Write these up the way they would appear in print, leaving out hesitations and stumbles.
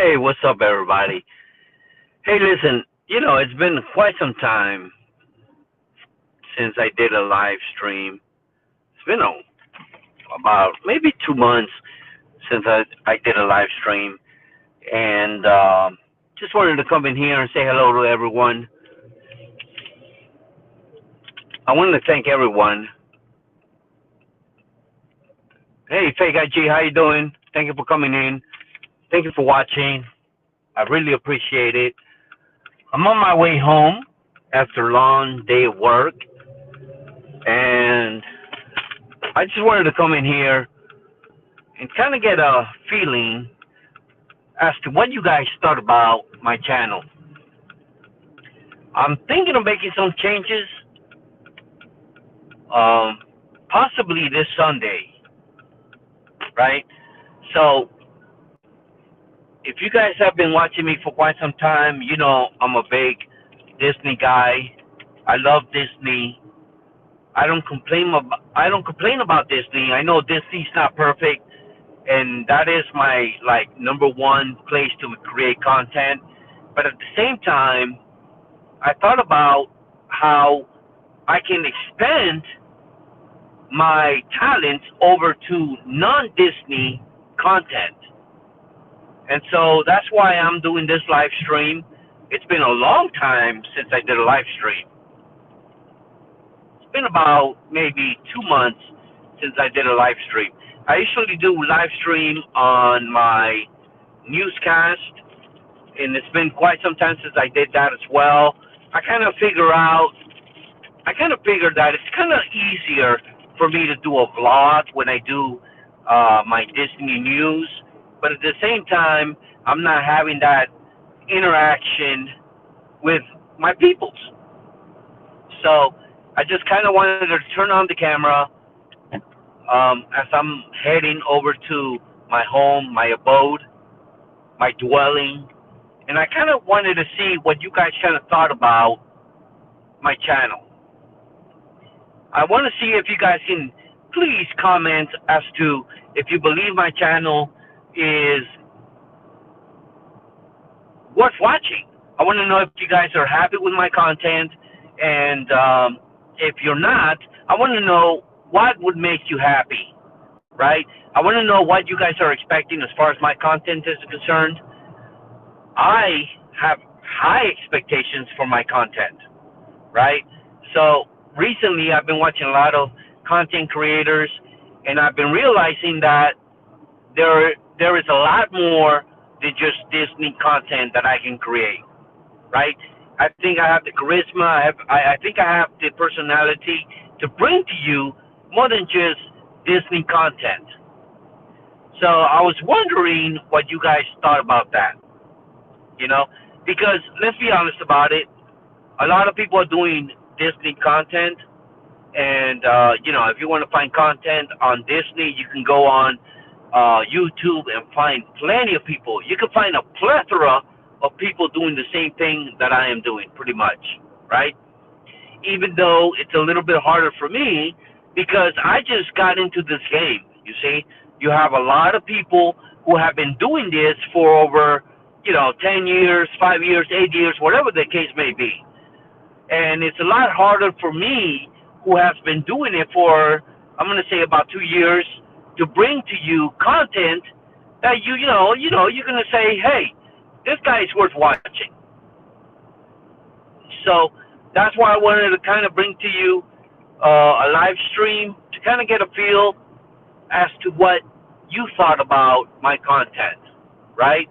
Hey, what's up, everybody? Hey, listen, it's been quite some time since I did a live stream. It's been about maybe 2 months since I did a live stream, and just wanted to come in here and say hello to everyone. I wanted to thank everyone. Hey, Fake IG, how you doing? Thank you for coming in. Thank you for watching. I really appreciate it. I'm on my way home after a long day of work, and I just wanted to come in here and kind of get a feeling as to what you guys thought about my channel. I'm thinking of making some changes, um, possibly this Sunday, right? So, if you guys have been watching me for quite some time, you know I'm a big Disney guy. I love Disney. I don't complain about Disney. I know Disney's not perfect, and that is my number one place to create content. But at the same time, I thought about how I can expand my talents over to non-Disney content. And so that's why I'm doing this live stream. It's been a long time since I did a live stream. It's been about maybe 2 months since I did a live stream. I usually do live stream on my newscast, and it's been quite some time since I did that as well. I kind of figured that it's kind of easier for me to do a vlog when I do my Disney news, but at the same time, I'm not having that interaction with my peoples. So I just kind of wanted to turn on the camera as I'm heading over to my home, my abode, my dwelling, and I kind of wanted to see what you guys kind of thought about my channel. I want to see if you guys can please comment as to if you believe my channel is worth watching. I want to know if you guys are happy with my content, and if you're not, I want to know what would make you happy, right? I want to know what you guys are expecting as far as my content is concerned. I have high expectations for my content, right? So recently I've been watching a lot of content creators, and I've been realizing that there is a lot more than just Disney content that I can create, right? I think I have the charisma. I think I have the personality to bring to you more than just Disney content. So I was wondering what you guys thought about that, you know, because let's be honest about it. A lot of people are doing Disney content, and if you want to find content on Disney, you can go on YouTube and find plenty of people. You can find a plethora of people doing the same thing that I am doing, pretty much, right? Even though it's a little bit harder for me because I just got into this game. You see, you have a lot of people who have been doing this for over, 10 years, 5 years, 8 years, whatever the case may be. And it's a lot harder for me, who has been doing it for, I'm going to say about 2 years, to bring to you content that you're going to say, hey, this guy is worth watching. So that's why I wanted to kind of bring to you a live stream to kind of get a feel as to what you thought about my content, right?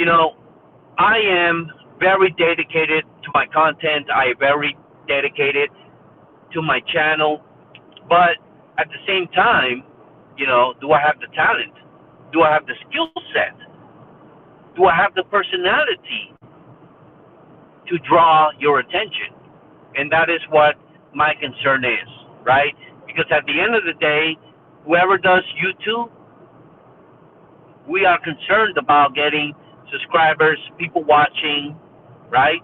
I am very dedicated to my content. I am very dedicated to my channel. But at the same time, do I have the talent? Do I have the skill set? Do I have the personality to draw your attention? And that is what my concern is, right? Because at the end of the day, whoever does YouTube, we are concerned about getting subscribers, people watching, right?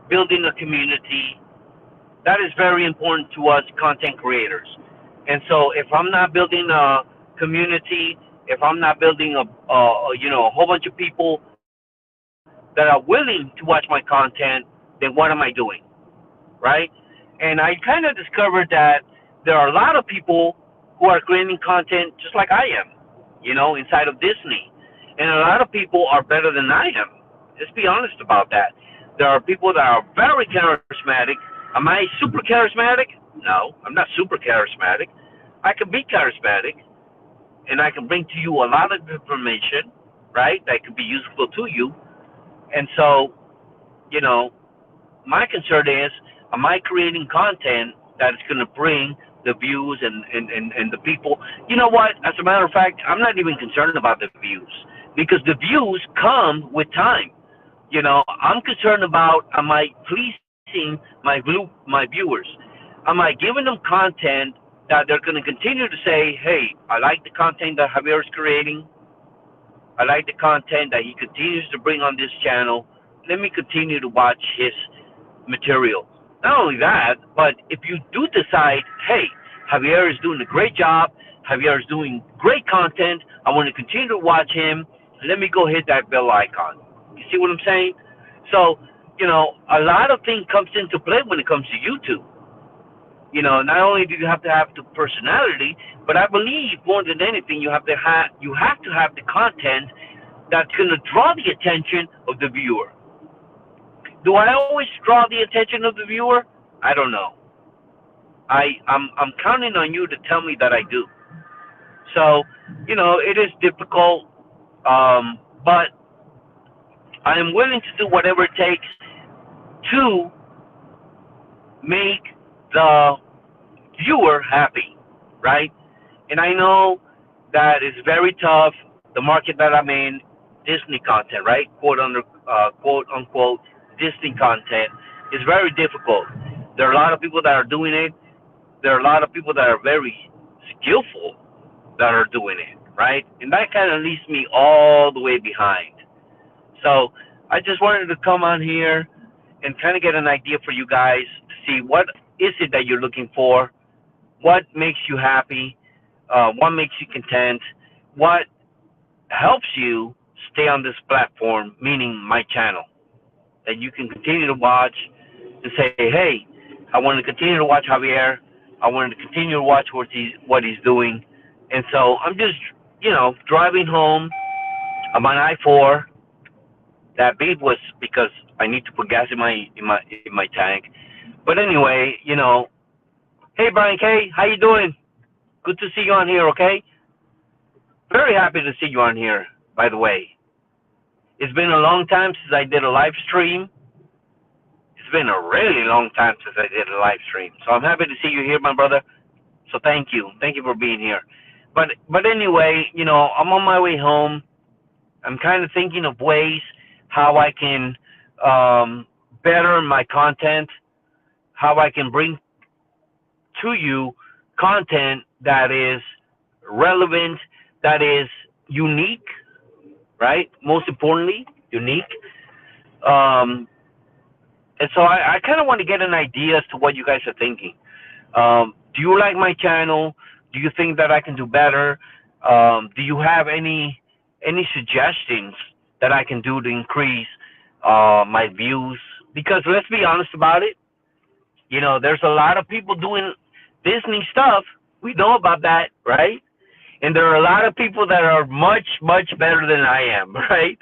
Building a community. That is very important to us content creators. And so if I'm not building a community, if I'm not building a whole bunch of people that are willing to watch my content, then what am I doing, right? And I kind of discovered that there are a lot of people who are creating content just like I am, inside of Disney. And a lot of people are better than I am. Let's be honest about that. There are people that are very charismatic. Am I super charismatic? No, I'm not super charismatic. I can be charismatic, and I can bring to you a lot of information, right, that can be useful to you. And so, you know, my concern is, am I creating content that is going to bring the views and the people? You know what? As a matter of fact, I'm not even concerned about the views, because the views come with time. I'm concerned about, am I pleasing my viewers? Am I giving them content that they're going to continue to say, hey, I like the content that Javier is creating. I like the content that he continues to bring on this channel. Let me continue to watch his material. Not only that, but if you do decide, hey, Javier is doing a great job, Javier is doing great content, I want to continue to watch him, let me go hit that bell icon. You see what I'm saying? So, a lot of things comes into play when it comes to YouTube. Not only do you have to have the personality, but I believe more than anything, you have to have the content that's going to draw the attention of the viewer. Do I always draw the attention of the viewer? I don't know. I'm counting on you to tell me that I do. So, it is difficult, but I am willing to do whatever it takes to make the viewer happy, right? And I know that it's very tough, the market that I'm in, Disney content, right? Quote unquote, Disney content is very difficult. There are a lot of people that are doing it. There are a lot of people that are very skillful that are doing it, right? And that kind of leaves me all the way behind. So I just wanted to come on here and kind of get an idea for you guys to see what is it that you're looking for, what makes you happy, what makes you content, what helps you stay on this platform, meaning my channel, that you can continue to watch and say, hey, I want to continue to watch Javier. I want to continue to watch what he's doing. And so I'm just, driving home. I'm on I-4. That beep was because I need to put gas in my tank. But anyway, hey Brian K, how you doing? Good to see you on here, okay? Very happy to see you on here, by the way. It's been a long time since I did a live stream. It's been a really long time since I did a live stream. So I'm happy to see you here, my brother. So thank you. Thank you for being here. But anyway, I'm on my way home. I'm kind of thinking of ways how I can better my content, how I can bring to you content that is relevant, that is unique, right? Most importantly, unique. And so I kind of want to get an idea as to what you guys are thinking. Do you like my channel? Do you think that I can do better? Do you have any suggestions that I can do to increase my views? Because let's be honest about it, there's a lot of people doing Disney stuff. We know about that, right? And there are a lot of people that are much, much better than I am, right?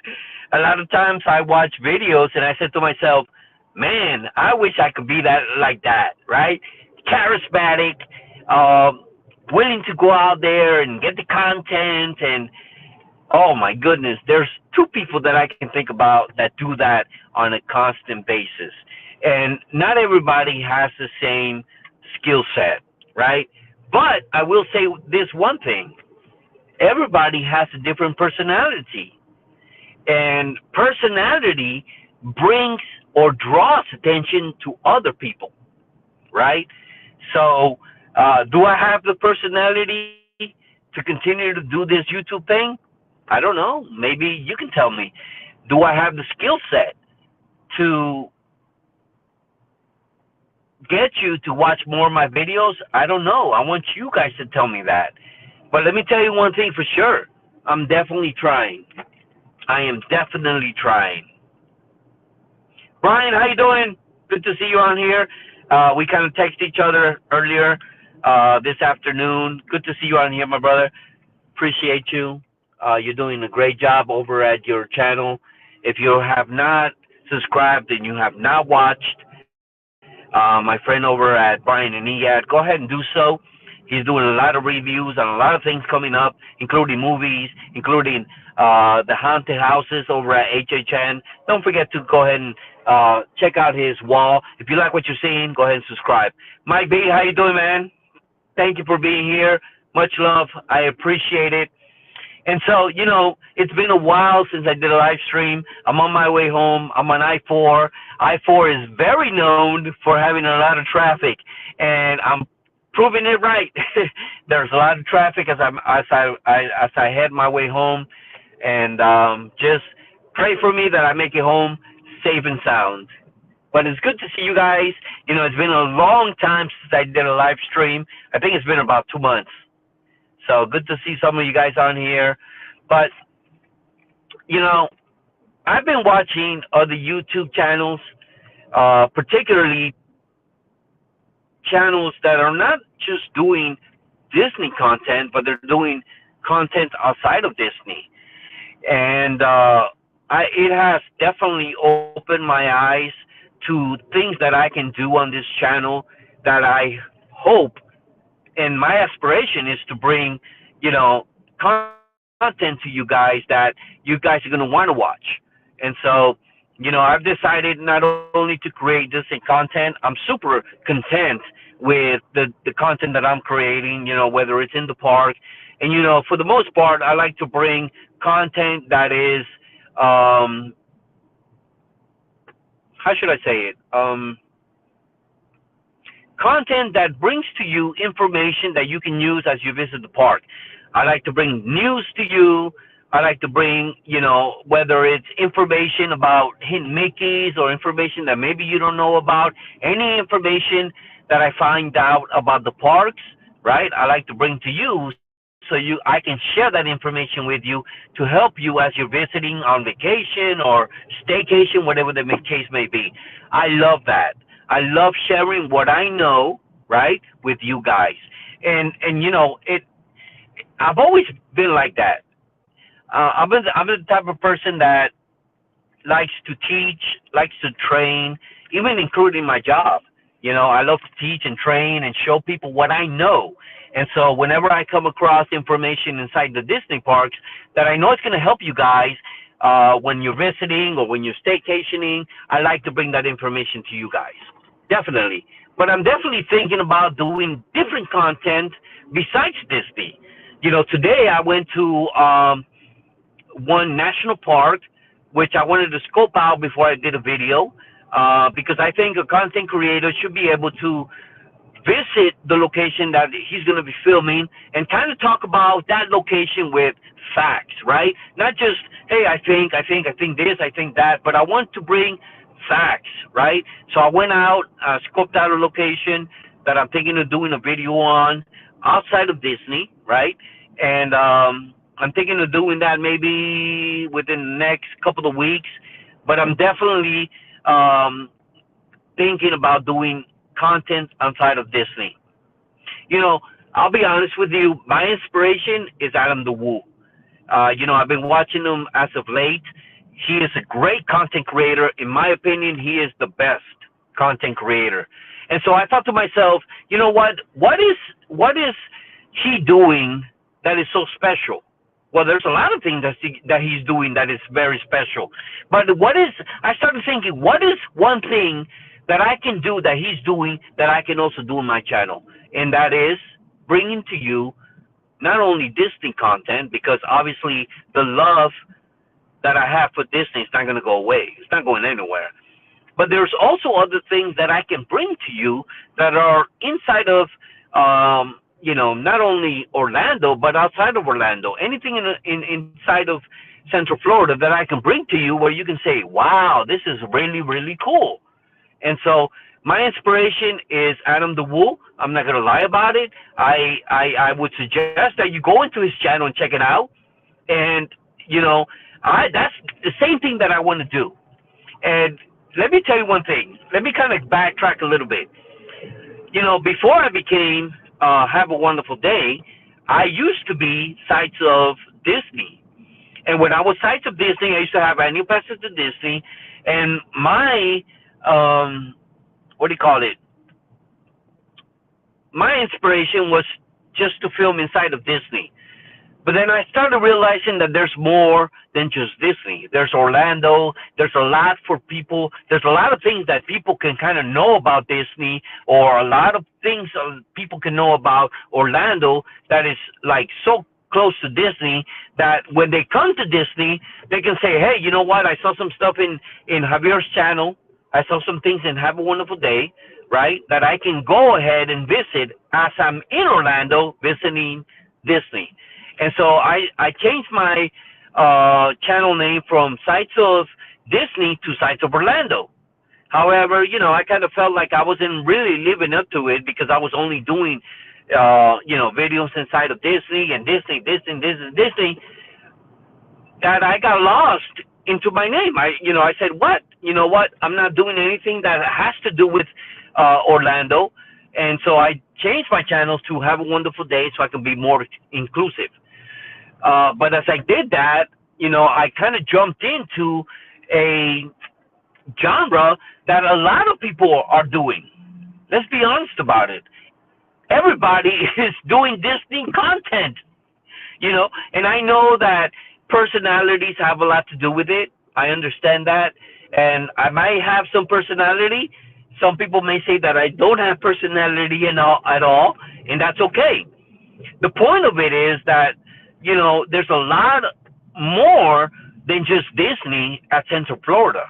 A lot of times I watch videos and I said to myself, man, I wish I could be like that, right? Charismatic, willing to go out there and get the content. And oh my goodness, there's two people that I can think about that do that on a constant basis. And not everybody has the same skill set, right? But I will say this one thing. Everybody has a different personality. And personality brings or draws attention to other people, right? So do I have the personality to continue to do this YouTube thing? I don't know. Maybe you can tell me. Do I have the skill set to get you to watch more of my videos? I don't know. I want you guys to tell me that. But let me tell you one thing for sure. I'm definitely trying. I am definitely trying. Brian, how you doing? Good to see you on here. We kind of texted each other earlier this afternoon. Good to see you on here, my brother. Appreciate you. You're doing a great job over at your channel. If you have not subscribed and you have not watched my friend over at Brian and Iyad, go ahead and do so. He's doing a lot of reviews on a lot of things coming up, including movies, including the haunted houses over at HHN. Don't forget to go ahead and check out his wall. If you like what you're seeing, go ahead and subscribe. Mike B, how you doing, man? Thank you for being here. Much love. I appreciate it. And so, it's been a while since I did a live stream. I'm on my way home. I'm on I-4. I-4 is very known for having a lot of traffic, and I'm proving it right. There's a lot of traffic as I head my way home, and just pray for me that I make it home safe and sound. But it's good to see you guys. It's been a long time since I did a live stream. I think it's been about 2 months. So good to see some of you guys on here. But, I've been watching other YouTube channels, particularly channels that are not just doing Disney content, but they're doing content outside of Disney. And it has definitely opened my eyes to things that I can do on this channel that I hope, and my aspiration is to bring, content to you guys that you guys are going to want to watch. And so, I've decided not only to create this content, I'm super content with the content that I'm creating, whether it's in the park. And, for the most part, I like to bring content that is, how should I say it? Content that brings to you information that you can use as you visit the park. I like to bring news to you. I like to bring, whether it's information about hidden Mickeys or information that maybe you don't know about, any information that I find out about the parks, right? I like to bring to you so I can share that information with you to help you as you're visiting on vacation or staycation, whatever the case may be. I love that. I love sharing what I know, right, with you guys. And I've always been like that. I'm the type of person that likes to teach, likes to train, even including my job. I love to teach and train and show people what I know. And so whenever I come across information inside the Disney parks that I know it's going to help you guys when you're visiting or when you're staycationing, I like to bring that information to you guys. Definitely. But I'm definitely thinking about doing different content besides Disney. Today I went to one national park, which I wanted to scope out before I did a video, because I think a content creator should be able to visit the location that he's going to be filming and kind of talk about that location with facts, right? Not just, hey, I think this, I think that, but I want to bring facts, right? So I went out, scoped out a location that I'm thinking of doing a video on outside of Disney, right? And I'm thinking of doing that maybe within the next couple of weeks, but I'm definitely thinking about doing content outside of Disney. I'll be honest with you, my inspiration is Adam the Woo. I've been watching him as of late. He is a great content creator. In my opinion, he is the best content creator. And so I thought to myself, you know what? What is he doing that is so special? Well, there's a lot of things that he's doing that is very special. But I started thinking, what is one thing that I can do that he's doing that I can also do on my channel? And that is bringing to you not only Disney content, because obviously the love that I have for Disney is not going to go away. It's not going anywhere. But there's also other things that I can bring to you that are inside of, not only Orlando, but outside of Orlando. Anything inside of Central Florida that I can bring to you where you can say, wow, this is really, really cool. And so my inspiration is Adam the Woo. I'm not going to lie about it. I would suggest that you go into his channel and check it out. And, that's the same thing that I want to do. And let me tell you one thing. Let me kind of backtrack a little bit. Before I became Have a Wonderful Day, I used to be Sites of Disney. And when I was Sites of Disney, I used to have annual passes to Disney. And my, what do you call it? My inspiration was just to film inside of Disney. But then I started realizing that there's more than just Disney. There's Orlando. There's a lot for people. There's a lot of things that people can kind of know about Disney, or a lot of things people can know about Orlando that is like so close to Disney that when they come to Disney, they can say, hey, you know what? I saw some stuff in Javier's channel. I saw some things in Have a Wonderful Day, right? That I can go ahead and visit as I'm in Orlando visiting Disney. And so I changed my channel name from Sites of Disney to Sites of Orlando. However, I kind of felt like I wasn't really living up to it because I was only doing, videos inside of Disney and Disney, that I got lost into my name. I said, what? You know what? I'm not doing anything that has to do with Orlando. And so I changed my channels to Have a Wonderful Day so I can be more inclusive. But as I did that, I kind of jumped into a genre that a lot of people are doing. Let's be honest about it. Everybody is doing Disney content, and I know that personalities have a lot to do with it. I understand that. And I might have some personality. Some people may say that I don't have personality at all, and that's okay. The point of it is that, there's a lot more than just Disney at Central Florida.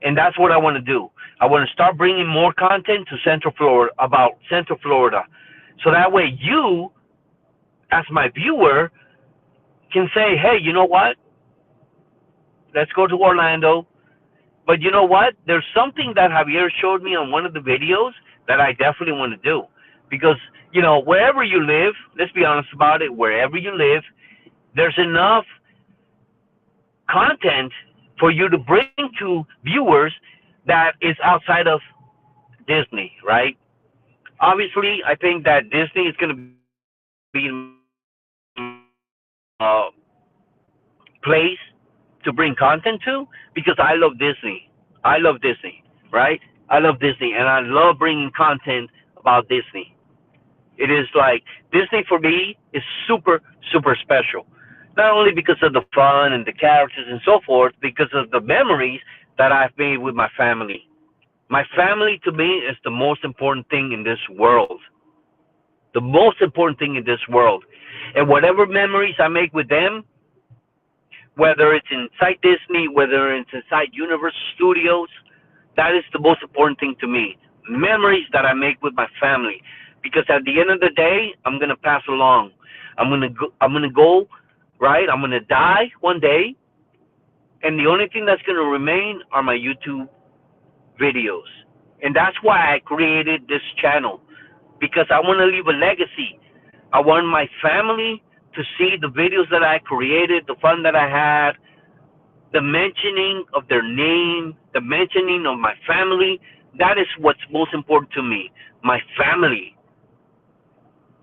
And that's what I want to do. I want to start bringing more content to Central Florida, about Central Florida. So that way you, as my viewer, can say, hey, you know what? Let's go to Orlando. But you know what? There's something that Javier showed me on one of the videos that I definitely want to do. Because, wherever you live, let's be honest about it, wherever you live, there's enough content for you to bring to viewers that is outside of Disney, right? Obviously, I think that Disney is going to be place to bring content to because I love Disney. I love Disney, right? I love Disney, and I love bringing content about Disney. It is like Disney for me is super, super special. Not only because of the fun and the characters and so forth, because of the memories that I've made with my family. My family to me is the most important thing in this world. The most important thing in this world. And whatever memories I make with them, whether it's inside Disney, whether it's inside Universal Studios, that is the most important thing to me. Memories that I make with my family. Because at the end of the day, I'm going to pass along. I'm going to go, right? I'm going to die one day. And the only thing that's going to remain are my YouTube videos. And that's why I created this channel. Because I want to leave a legacy. I want my family to see the videos that I created, the fun that I had, the mentioning of their name, the mentioning of my family. That is what's most important to me. My family,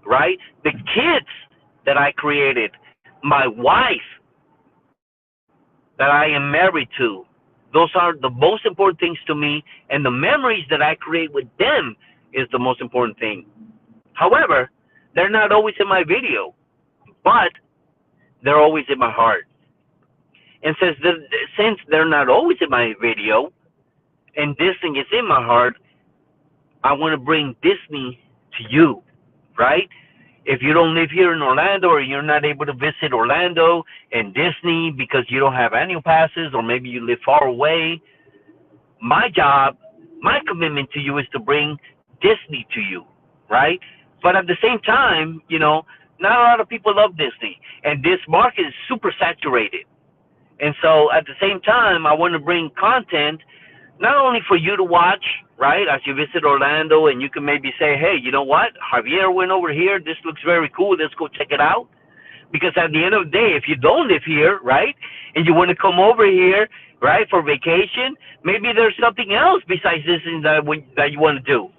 right? The kids that I created, my wife that I am married to. Those are the most important things to me, and the memories that I create with them is the most important thing. However, they're not always in my video, but they're always in my heart. And since they're not always in my video, and Disney is in my heart, I want to bring Disney to you, right? If you don't live here in Orlando, or you're not able to visit Orlando and Disney because you don't have annual passes, or maybe you live far away, my job, my commitment to you is to bring Disney to you, right? But at the same time, not a lot of people love Disney, and this market is super saturated. And so at the same time, I want to bring content not only for you to watch, right, as you visit Orlando, and you can maybe say, hey, you know what, Javier went over here, this looks very cool, let's go check it out. Because at the end of the day, if you don't live here, right, and you want to come over here, right? For vacation, maybe there's something else besides Disney that you want to do,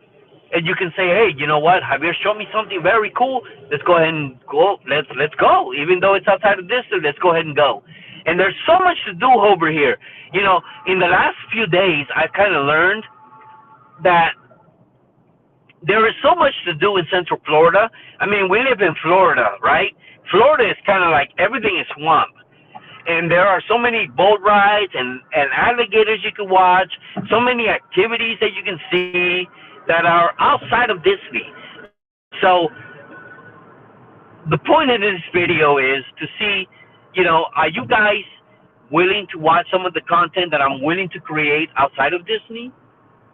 and you can say, hey, you know what? Javier showed me something very cool. Let's go ahead and go. Let's go. Even though it's outside of Disney, let's go ahead and go. And there's so much to do over here. In the last few days, I've kind of learned that there is so much to do in Central Florida. I mean, we live in Florida, right? Florida is kind of like everything is swamp. And there are so many boat rides and alligators you can watch, so many activities that you can see that are outside of Disney. So the point of this video is to see, are you guys willing to watch some of the content that I'm willing to create outside of Disney?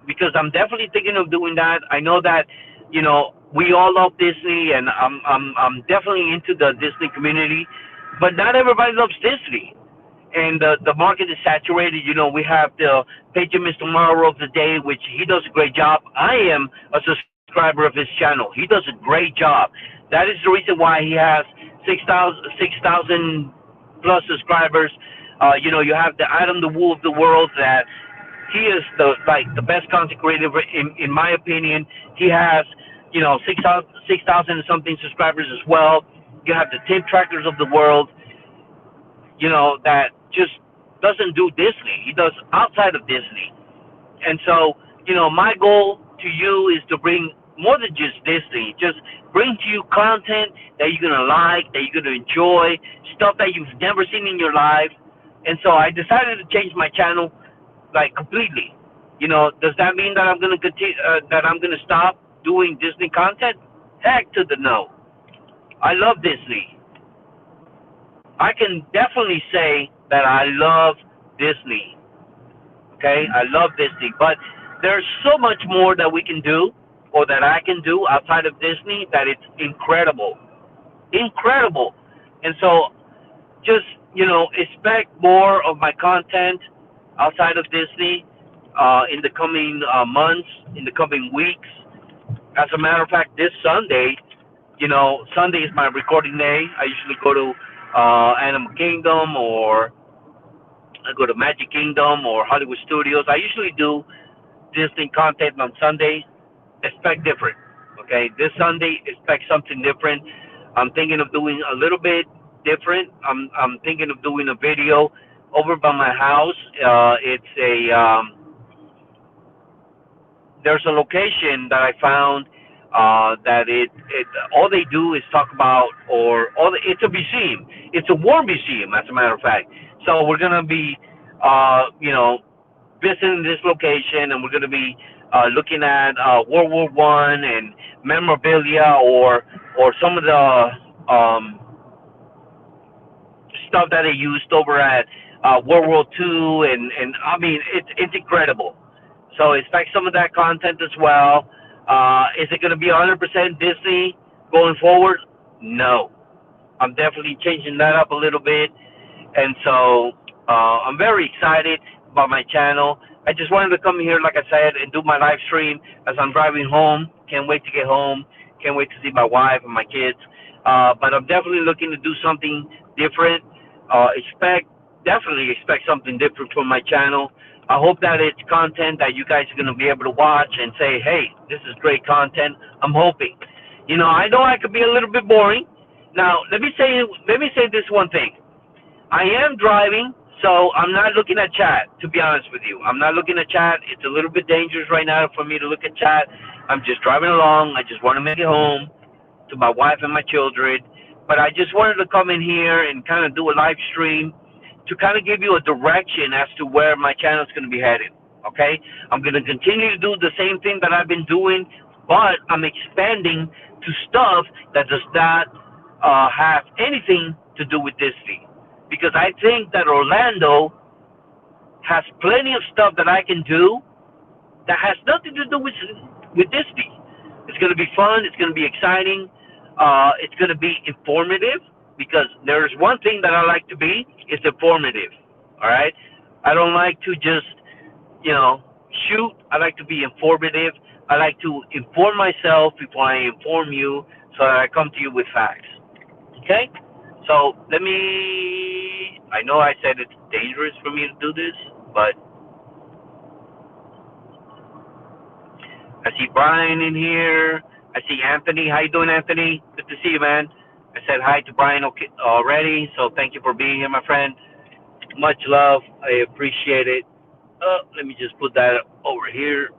Because I'm definitely thinking of doing that. I know that, we all love Disney, and I'm definitely into the Disney community, but not everybody loves Disney. And the market is saturated. We have the Page of Mr. Morrow of the day, which he does a great job. I am a subscriber of his channel. He does a great job. That is the reason why he has 6,000 plus subscribers. You have the Adam the Wool of the world, that he is the best content creator in my opinion. He has 6,000 and something subscribers as well. You have the tip trackers of the world, that just doesn't do Disney. He does outside of Disney. And so, my goal to you is to bring more than just Disney. Just bring to you content that you're going to like, that you're going to enjoy, stuff that you've never seen in your life. And so I decided to change my channel, completely. Does that mean that I'm going to continue, that I'm going to stop doing Disney content? Heck to the no. I love Disney. I can definitely say that I love Disney. Okay, I love Disney, but there's so much more that we can do, or that I can do outside of Disney, that it's incredible, incredible. And so, just expect more of my content outside of Disney in the coming months, in the coming weeks. As a matter of fact, this Sunday, Sunday is my recording day. I usually go to Animal Kingdom, or I go to Magic Kingdom or Hollywood Studios. I usually do Disney content on Sunday. Expect different. Okay, this Sunday, expect something different. I'm thinking of doing a little bit different. I'm thinking of doing a video over by my house. It's there's a location that I found that it all they do is talk about, it's a museum. It's a war museum, as a matter of fact. So we're gonna be visiting this location, and we're gonna be looking at World War One and memorabilia, or some of the stuff that they used over at World War Two, and I mean it's incredible. So expect some of that content as well. Is it going to be 100% Disney going forward? No. I'm definitely changing that up a little bit. And so I'm very excited about my channel. I just wanted to come here, like I said, and do my live stream as I'm driving home. Can't wait to get home. Can't wait to see my wife and my kids. But I'm definitely looking to do something different. Definitely expect something different from my channel. I hope that it's content that you guys are going to be able to watch and say, hey, this is great content. I'm hoping. I know I could be a little bit boring. Now, let me say this one thing. I am driving, so I'm not looking at chat, to be honest with you. I'm not looking at chat. It's a little bit dangerous right now for me to look at chat. I'm just driving along. I just want to make it home to my wife and my children. But I just wanted to come in here and kind of do a live stream to kind of give you a direction as to where my channel is going to be headed, okay? I'm going to continue to do the same thing that I've been doing, but I'm expanding to stuff that does not have anything to do with Disney, because I think that Orlando has plenty of stuff that I can do that has nothing to do with Disney. It's going to be fun. It's going to be exciting. It's going to be informative, because there's one thing that I like to be, it's informative, all right? I don't like to just, shoot. I like to be informative. I like to inform myself before I inform you, so that I come to you with facts, okay? So I know I said it's dangerous for me to do this, But I see Brian in here. I see Anthony. How you doing, Anthony? Good to see you, man. I said hi to Brian already, so thank you for being here, my friend. Much love. I appreciate it. Let me just put that over here.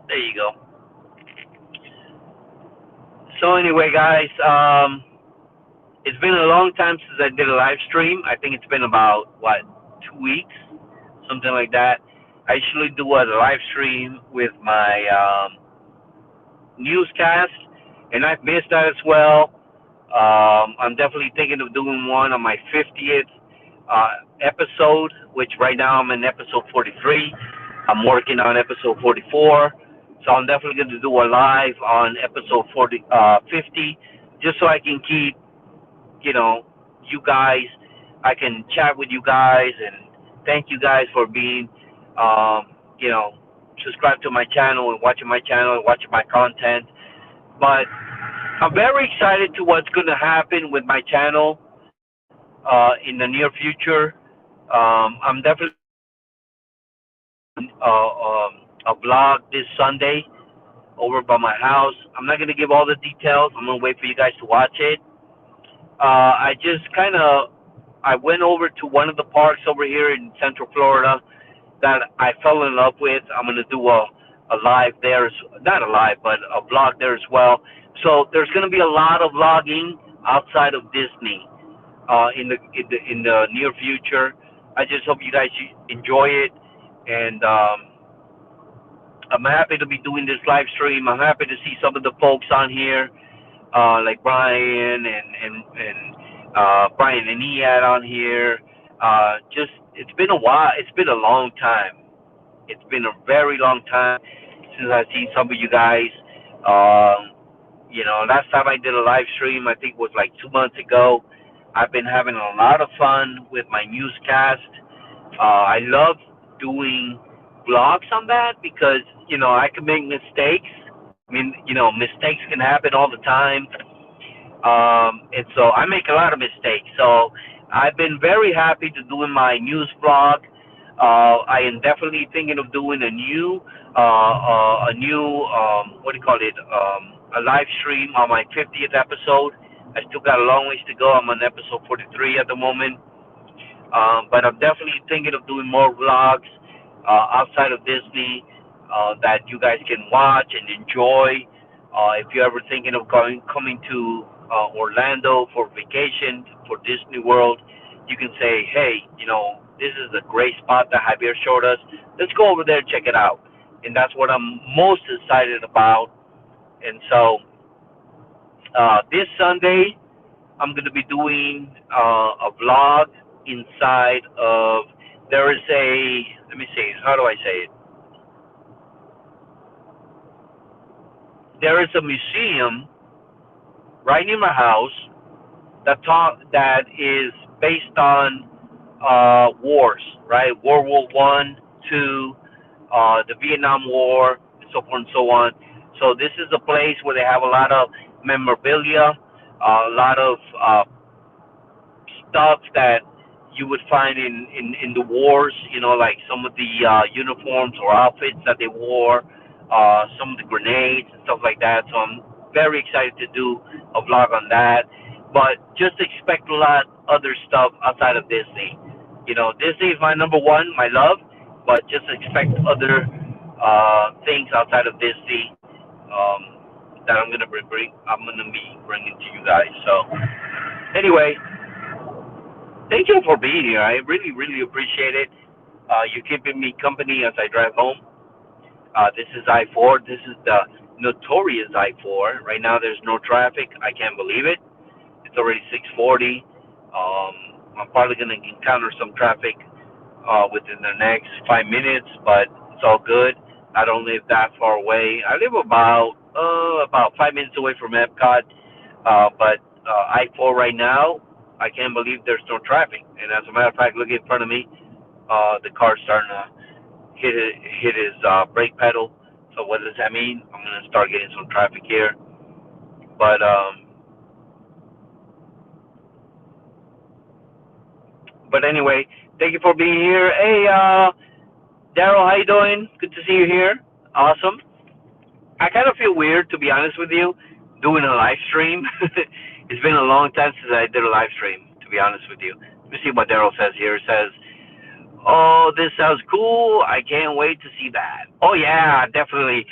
There you go. So anyway, guys, it's been a long time since I did a live stream. I think it's been about what 2 weeks, something like that. I usually do a live stream with my newscast, and I've missed that as well. I'm definitely thinking of doing one on my 50th episode, which right now I'm in episode 43. I'm working on episode 44, so I'm definitely going to do a live on episode 50, just so I can keep, you know, you guys. I can chat with you guys and thank you guys for being, you know, subscribed to my channel and watching my channel and watching my content. But I'm very excited to what's going to happen with my channel in the near future. I'm definitely a vlog this Sunday over by my house. I'm not going to give all the details. I'm going to wait for you guys to watch it. I just I went over to one of the parks over here in Central Florida that I fell in love with. I'm going to do a live there, not a live, but a vlog there as well. So there's going to be a lot of vlogging outside of Disney in the near future. I just hope you guys enjoy it, and I'm happy to be doing this live stream. I'm happy to see some of the folks on here, like Brian and Brian and Iad on here. Just it's been a while. It's been a long time. It's been a very long time since I've seen some of you guys. You know, last time I did a live stream, I think was like 2 months ago. I've been having a lot of fun with my newscast. I love doing vlogs on that because, you know, I can make mistakes. I mean, you know, mistakes can happen all the time. And so I make a lot of mistakes. So I've been very happy to doing my news vlog. I am definitely thinking of doing a new, what do you call it, a live stream on my 50th episode. I still got a long ways to go. I'm on episode 43 at the moment. But I'm definitely thinking of doing more vlogs outside of Disney that you guys can watch and enjoy. If you're ever thinking of coming to Orlando for vacation for Disney World, you can say, hey, you know, this is a great spot that Javier showed us. Let's go over there and check it out. And that's what I'm most excited about. And so this Sunday, I'm going to be doing a vlog inside of, there is a, let me see, how do I say it? There is a museum right near my house that is based on wars, right? World War One, Two, the Vietnam War, and so forth and so on. So this is a place where they have a lot of memorabilia, a lot of stuff that you would find in the wars, you know, like some of the uniforms or outfits that they wore, some of the grenades and stuff like that. So I'm very excited to do a vlog on that. But just expect a lot other stuff outside of Disney. You know, Disney is my number one, my love, but just expect other things outside of Disney that I'm gonna be bringing to you guys. So anyway, thank you for being here. I really, really appreciate it. You keeping me company as I drive home. This is I-4. This is the notorious I-4. Right now, there's no traffic. I can't believe it. It's already 6:40. I'm probably going to encounter some traffic within the next 5 minutes, but it's all good. I don't live that far away. I live about 5 minutes away from Epcot, but I-4 right now, I can't believe there's no traffic. And as a matter of fact, look in front of me, the car's starting to hit his brake pedal. So what does that mean? I'm going to start getting some traffic here. But anyway, thank you for being here. Hey, Daryl, how you doing? Good to see you here. Awesome. I kind of feel weird, to be honest with you, doing a live stream. It's been a long time since I did a live stream, to be honest with you. Let me see what Daryl says here. It says, "Oh, this sounds cool. I can't wait to see that." Oh yeah, definitely.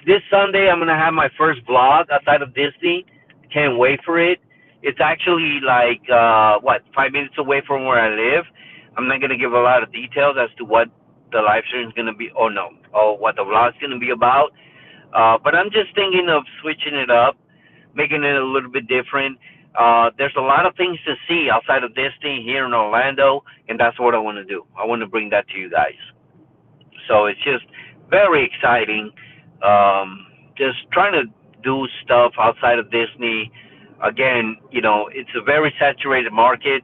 This Sunday I'm gonna have my first vlog outside of Disney. Can't wait for it. It's actually like 5 minutes away from where I live. I'm not gonna give a lot of details as to what the live stream is gonna be. Oh no, what the vlog is gonna be about. But I'm just thinking of switching it up, making it a little bit different. There's a lot of things to see outside of Disney here in Orlando, and that's what I want to do. I want to bring that to you guys. So it's just very exciting. Just trying to do stuff outside of Disney. Again, it's a very saturated market.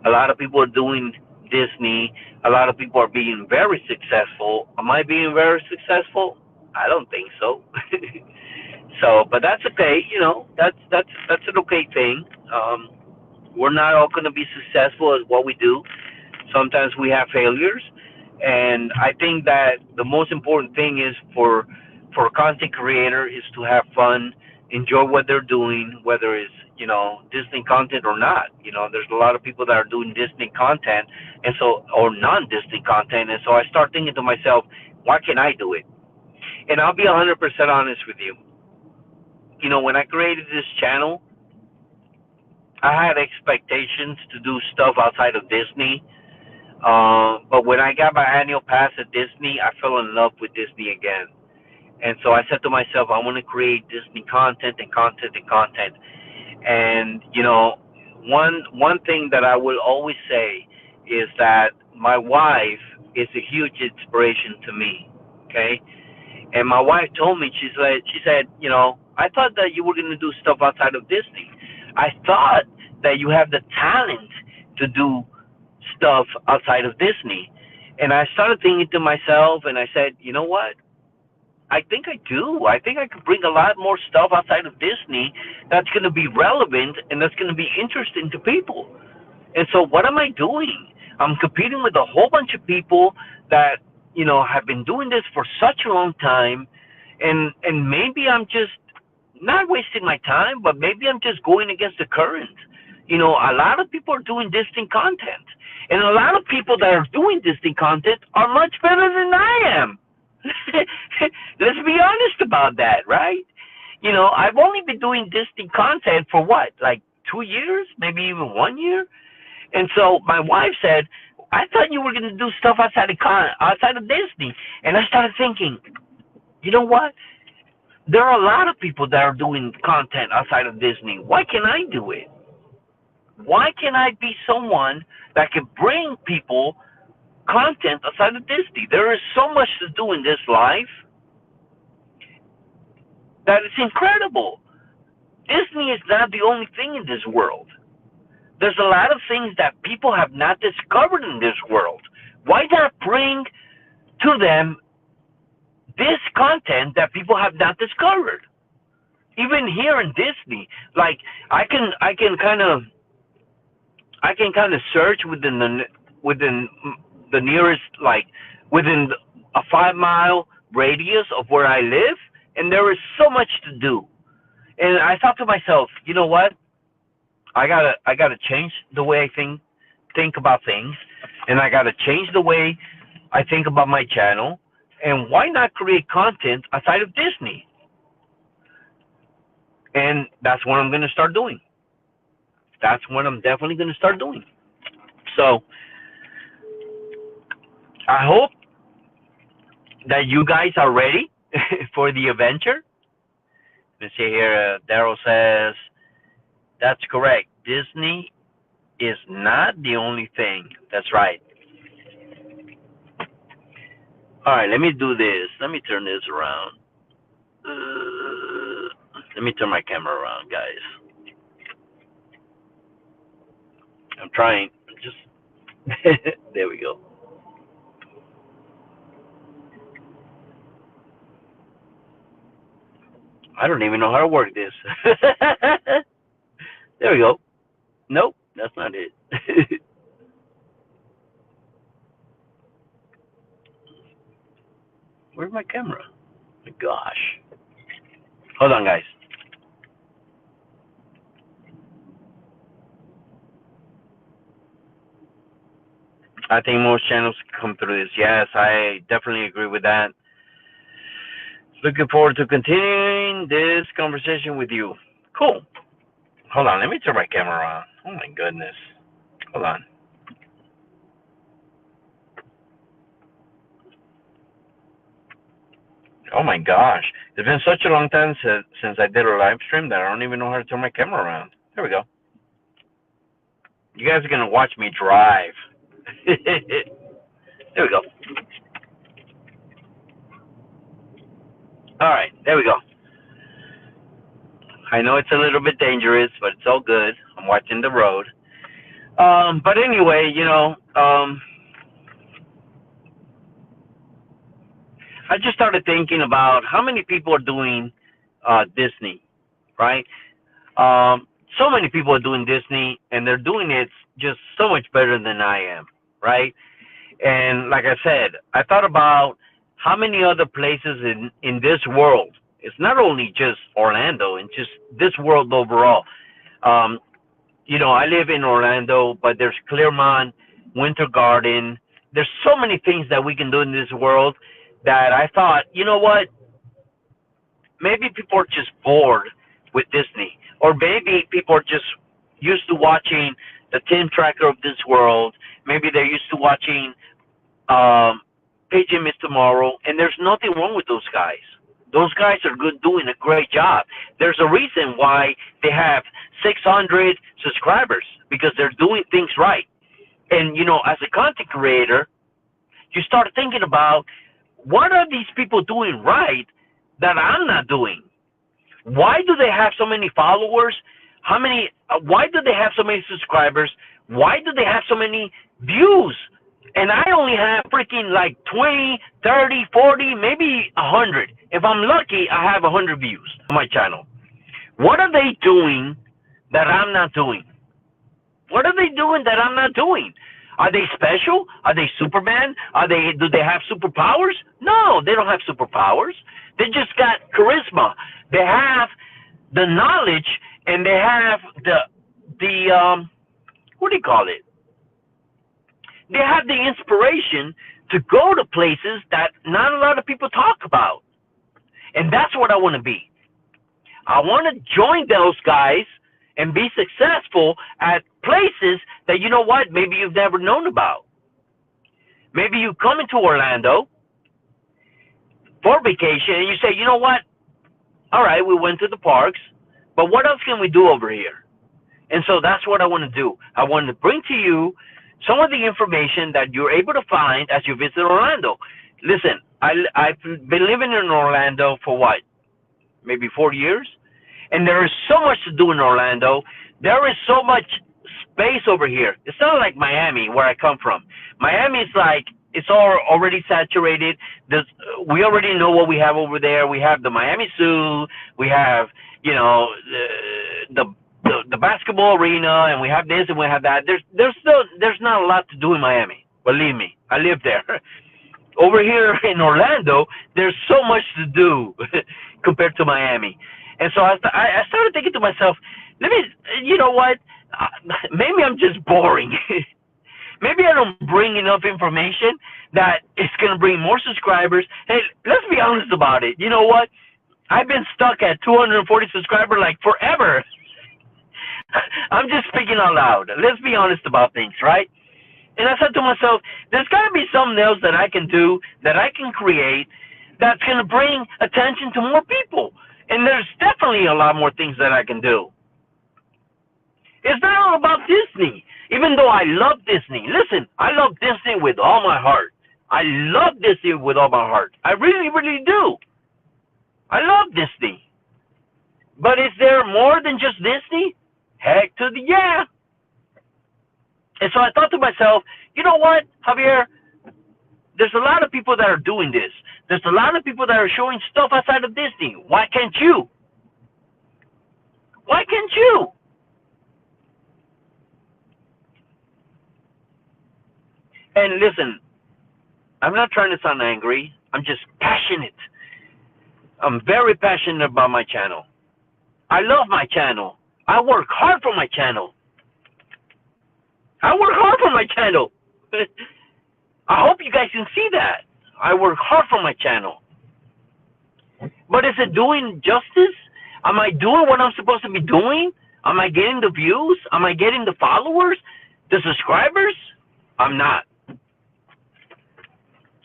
A lot of people are doing Disney. A lot of people are being very successful. Am I being very successful? I don't think so. So, but that's okay. That's an okay thing. We're not all going to be successful at what we do. Sometimes we have failures, and I think that the most important thing is for a content creator is to have fun, enjoy what they're doing, whether it's Disney content or not. There's a lot of people that are doing Disney content, and so or non-Disney content, and so I start thinking to myself, why can't I do it? And I'll be 100% honest with you. When I created this channel, I had expectations to do stuff outside of Disney. But when I got my annual pass at Disney, I fell in love with Disney again. And so I said to myself, I want to create Disney content and content and content. And one thing that I will always say is that my wife is a huge inspiration to me. Okay, and my wife told me, she said, I thought that you were going to do stuff outside of Disney. I thought that you have the talent to do stuff outside of Disney. And I started thinking to myself, and I said, you know what? I think I do. I think I could bring a lot more stuff outside of Disney that's going to be relevant and that's going to be interesting to people. And so what am I doing? I'm competing with a whole bunch of people that, have been doing this for such a long time. And maybe I'm just not wasting my time, but maybe I'm just going against the current. A lot of people are doing Disney content. And a lot of people that are doing Disney content are much better than I am. Let's be honest about that, right? I've only been doing Disney content for what, like 2 years, maybe even 1 year? And so my wife said, I thought you were going to do stuff outside of Disney. And I started thinking, you know what? There are a lot of people that are doing content outside of Disney. Why can't I do it? Why can't I be someone that can bring people content outside of Disney? There is so much to do in this life that it's incredible. Disney is not the only thing in this world. There's a lot of things that people have not discovered in this world. Why not bring to them this content that people have not discovered? Even here in Disney, like I can kind of search within the nearest, like within a 5 mile radius of where I live, and there is so much to do. And I thought to myself, you know what? I gotta change the way I think about things, and I gotta change the way I think about my channel. And why not create content outside of Disney? And that's what I'm gonna start doing. That's what I'm definitely gonna start doing. So I hope that you guys are ready for the adventure. Let's see here. Daryl says, that's correct. Disney is not the only thing. That's right. All right, let me do this. Let me turn this around. Let me turn my camera around, guys. I'm trying. Just there we go. I don't even know how to work this. There we go. Nope, that's not it. Where's my camera? My gosh. Hold on, guys. I think most channels come through this. Yes, I definitely agree with that. Looking forward to continuing this conversation with you. Cool. Hold on, let me turn my camera on. Oh my goodness. Hold on. Oh my gosh. It's been such a long time since I did a live stream that I don't even know how to turn my camera around. There we go. You guys are going to watch me drive. There we go. All right, there we go. I know it's a little bit dangerous, but it's all good. I'm watching the road. But anyway, I just started thinking about how many people are doing Disney, right? So many people are doing Disney, and they're doing it just so much better than I am, right? And like I said, I thought about how many other places in this world. It's not only just Orlando, and just this world overall. Um, I live in Orlando, but there's Claremont, Winter Garden. There's so many things that we can do in this world that I thought, you know what? Maybe people are just bored with Disney, or maybe people are just used to watching the Tim Tracker of this world. Maybe they're used to watching PJ Miss Tomorrow, and there's nothing wrong with those guys. Those guys are good, doing a great job. There's a reason why they have 600 subscribers, because they're doing things right. And as a content creator, you start thinking about, what are these people doing right that I'm not doing? Why do they have so many followers? Why do they have so many subscribers? Why do they have so many views? And I only have freaking like 20, 30, 40, maybe 100. If I'm lucky, I have 100 views on my channel. What are they doing that I'm not doing? What are they doing that I'm not doing? Are they special? Are they Superman? Do they have superpowers? No, they don't have superpowers. They just got charisma. They have the knowledge, and they have the what do you call it? They have the inspiration to go to places that not a lot of people talk about. And that's what I want to be. I want to join those guys and be successful at places that, you know what, maybe you've never known about. Maybe you come into Orlando for vacation and you say, you know what, all right, we went to the parks, but what else can we do over here? And so that's what I want to do. I want to bring to you some of the information that you're able to find as you visit Orlando. Listen, I've been living in Orlando for what, maybe 4 years? And there is so much to do in Orlando. There is so much space over here. It's not like Miami, where I come from. Miami is like, it's all already saturated. We already know what we have over there. We have the Miami Zoo. We have, the basketball arena, and we have this and we have that. There's not a lot to do in Miami. Believe me, I live there. Over here in Orlando, there's so much to do compared to Miami. And so I started thinking to myself, you know what? Maybe I'm just boring. Maybe I don't bring enough information that it's going to bring more subscribers. Hey, let's be honest about it. You know what? I've been stuck at 240 subscribers like forever. I'm just speaking out loud. Let's be honest about things, right? And I said to myself, there's got to be something else that I can do, that I can create, that's going to bring attention to more people. And there's definitely a lot more things that I can do. It's not all about Disney, even though I love Disney. Listen, I love Disney with all my heart. I love Disney with all my heart. I really, really do. I love Disney. But is there more than just Disney? Heck to the yeah. And so I thought to myself, you know what, Javier? There's a lot of people that are doing this. There's a lot of people that are showing stuff outside of Disney. Why can't you? Why can't you? And listen, I'm not trying to sound angry. I'm just passionate. I'm very passionate about my channel. I love my channel. I work hard for my channel. I work hard for my channel. I hope you guys can see that. I work hard for my channel. But is it doing justice? Am I doing what I'm supposed to be doing? Am I getting the views? Am I getting the followers? The subscribers? I'm not.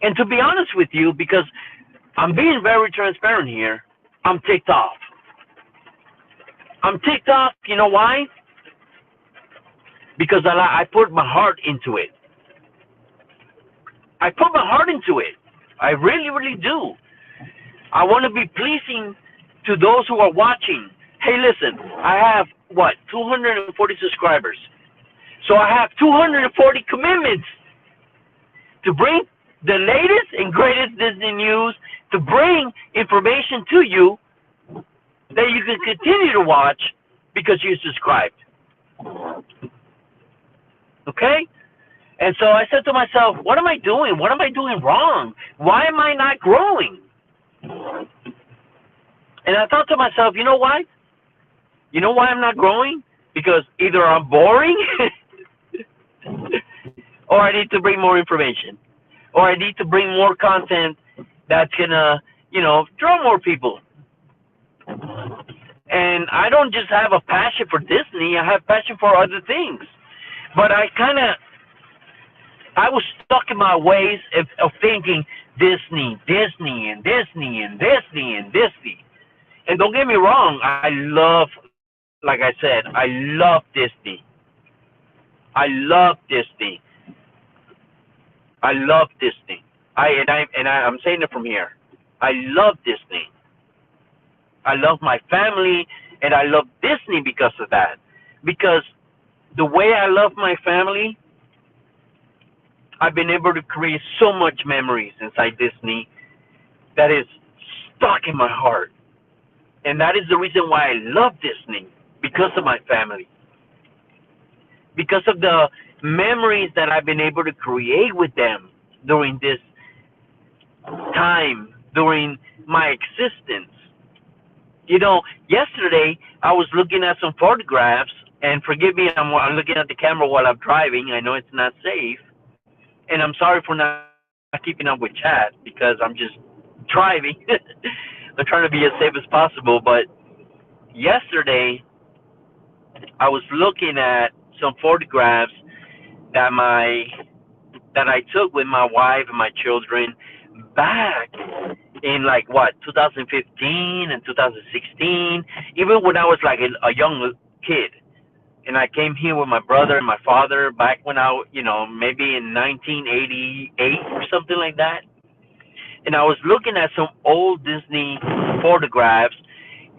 And to be honest with you, because I'm being very transparent here, I'm ticked off. I'm ticked off, you know why? Because I put my heart into it. I put my heart into it. I really, really do. I want to be pleasing to those who are watching. Hey, listen, I have, 240 subscribers. So I have 240 commitments to bring the latest and greatest Disney news, to bring information to you that you can continue to watch because you subscribed. Okay? And so I said to myself, what am I doing? What am I doing wrong? Why am I not growing? And I thought to myself, you know why? You know why I'm not growing? Because either I'm boring or I need to bring more information, or I need to bring more content that's going to, draw more people. And I don't just have a passion for Disney, I have passion for other things. But I was stuck in my ways of thinking Disney. And don't get me wrong, like I said, I love Disney. I'm saying it from here. I love Disney. I love my family, and I love Disney because of that. Because the way I love my family, I've been able to create so much memories inside Disney that is stuck in my heart. And that is the reason why I love Disney, because of my family. Because of the memories that I've been able to create with them during this time, during my existence. Yesterday I was looking at some photographs, and forgive me, I'm looking at the camera while I'm driving. I know it's not safe, and I'm sorry for not keeping up with chat because I'm just driving. I'm trying to be as safe as possible, but yesterday I was looking at some photographs that I took with my wife and my children back in 2015 and 2016, even when I was like a young kid. And I came here with my brother and my father back when maybe in 1988 or something like that. And I was looking at some old Disney photographs,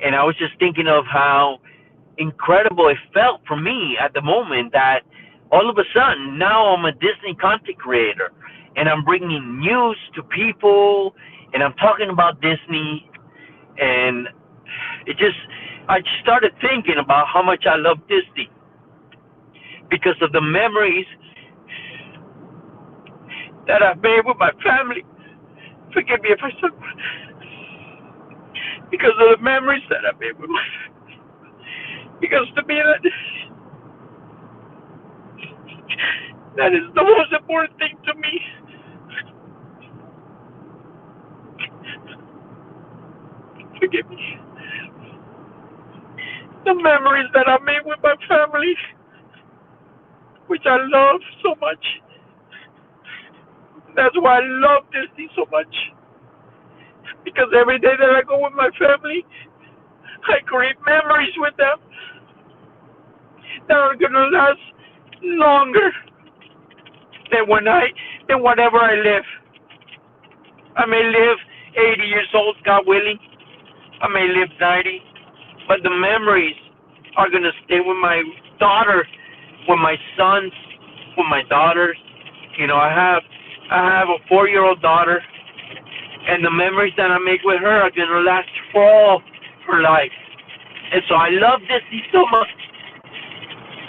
and I was just thinking of how incredible it felt for me at the moment that all of a sudden now I'm a Disney content creator, and I'm bringing news to people, and I'm talking about Disney, and I just started thinking about how much I love Disney because of the memories that I've made with my family. Forgive me if I said, because of the memories that I've made with my family. Because to me, that is the most important thing to me. Forgive me. The memories that I made with my family, which I love so much. That's why I love Disney so much. Because every day that I go with my family, I create memories with them that are gonna last longer than whenever I live. I may live 80 years old, God willing. I may live 90, but the memories are gonna stay with my daughter, with my sons, with my daughters. I have a 4-year-old daughter, and the memories that I make with her are gonna last for all her life. And so I love Disney so much.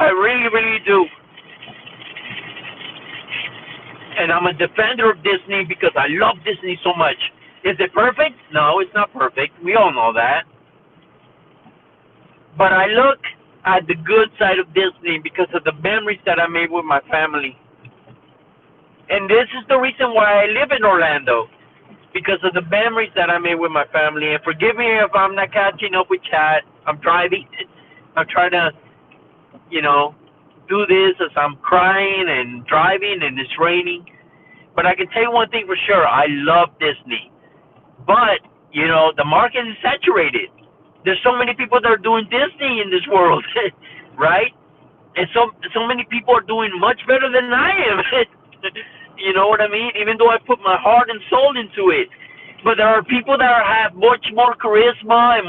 I really, really do. and I'm a defender of Disney because I love Disney so much. Is it perfect? No, it's not perfect. We all know that. But I look at the good side of Disney because of the memories that I made with my family. And this is the reason why I live in Orlando, because of the memories that I made with my family. And forgive me if I'm not catching up with chat. I'm driving. I'm trying to, you know, do this as I'm crying and driving and it's raining. But I can tell you one thing for sure. I love Disney. But, the market is saturated. There's so many people that are doing Disney in this world, right? And so many people are doing much better than I am. You know what I mean? Even though I put my heart and soul into it. But there are people that have much more charisma and